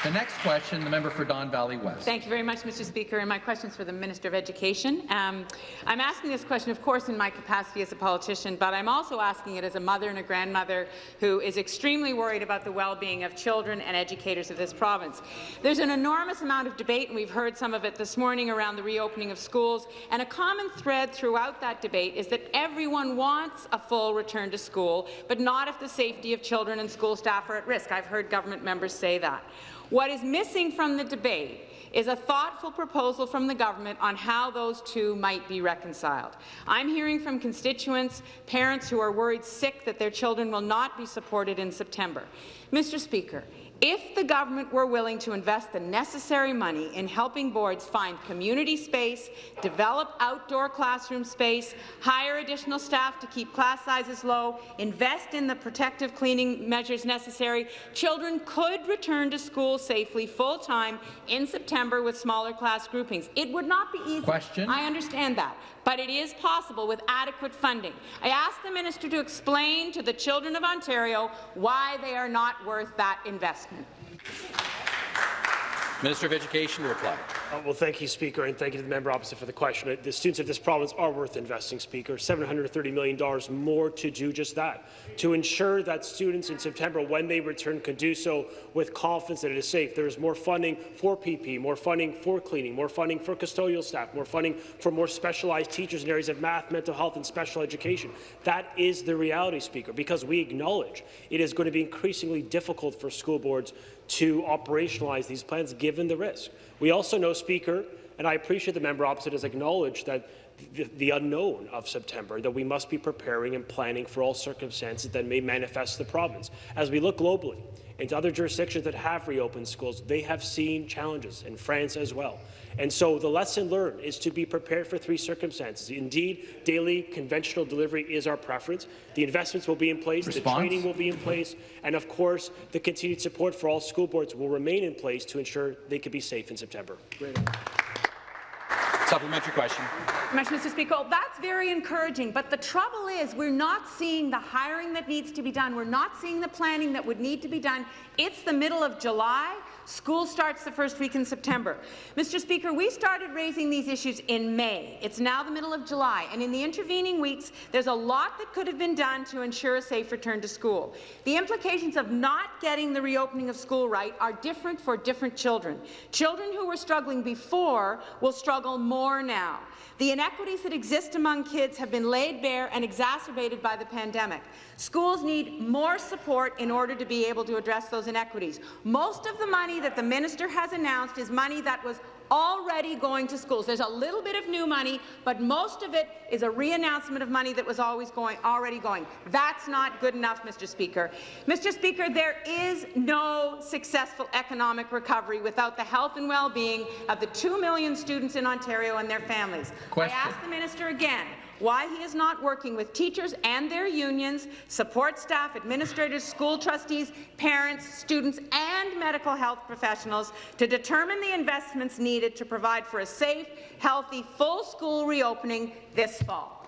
The next question, the member for Don Valley West. Thank you very much, Mr. Speaker, and my question is for the Minister of Education. I'm asking this question, of course, in my capacity as a politician, but I'm also asking it as a mother and a grandmother who is extremely worried about the well-being of children and educators of this province. There's an enormous amount of debate, and we've heard some of it this morning around the reopening of schools, and a common thread throughout that debate is that everyone wants a full return to school, but not if the safety of children and school staff are at risk. I've heard government members say that. What is missing from the debate is a thoughtful proposal from the government on how those two might be reconciled. I'm hearing from constituents, parents who are worried sick that their children will not be supported in September. Mr. Speaker, if the government were willing to invest the necessary money in helping boards find community space, develop outdoor classroom space, hire additional staff to keep class sizes low, invest in the protective cleaning measures necessary, children could return to school safely full-time in September with smaller class groupings. It would not be easy. Question. I understand that, but it is possible with adequate funding. I ask the minister to explain to the children of Ontario why they are not worth that investment. Minister of Education to reply. Well, thank you, Speaker, and thank you to the member opposite for the question. The students of this province are worth investing, Speaker. $730 million more to do just that, to ensure that students in September, when they return, can do so with confidence that it is safe. There is more funding for PPE, more funding for cleaning, more funding for custodial staff, more funding for more specialized teachers in areas of math, mental health, and special education. That is the reality, Speaker, because we acknowledge it is going to be increasingly difficult for school boards to operationalize these plans given the risk. We also know, Speaker, and I appreciate the member opposite has acknowledged that the unknown of September, that we must be preparing and planning for all circumstances that may manifest the province. As we look globally into other jurisdictions that have reopened schools, they have seen challenges, in France as well. And so the lesson learned is to be prepared for three circumstances. Indeed, daily conventional delivery is our preference. The investments will be in place, the training will be in place, and of course, the continued support for all school boards will remain in place to ensure they can be safe in September. Supplementary question. Mr. Speaker, that's very encouraging, but the trouble is we're not seeing the hiring that needs to be done. We're not seeing the planning that would need to be done. It's the middle of July. School starts the first week in September. Mr. Speaker, we started raising these issues in May. It's now the middle of July, and in the intervening weeks, there's a lot that could have been done to ensure a safe return to school. The implications of not getting the reopening of school right are different for different children. Children who were struggling before will struggle more now. The inequities that exist among kids have been laid bare and exacerbated by the pandemic. Schools need more support in order to be able to address those inequities. Most of the money that the minister has announced is money that was already going to schools. There's a little bit of new money, but most of it is a re-announcement of money that was already going. That's not good enough, Mr. Speaker. Mr. Speaker, there is no successful economic recovery without the health and well-being of the 2 million students in Ontario and their families. Question. I ask the minister again why he is not working with teachers and their unions, support staff, administrators, school trustees, parents, students, and medical health professionals to determine the investments needed to provide for a safe, healthy, full school reopening this fall.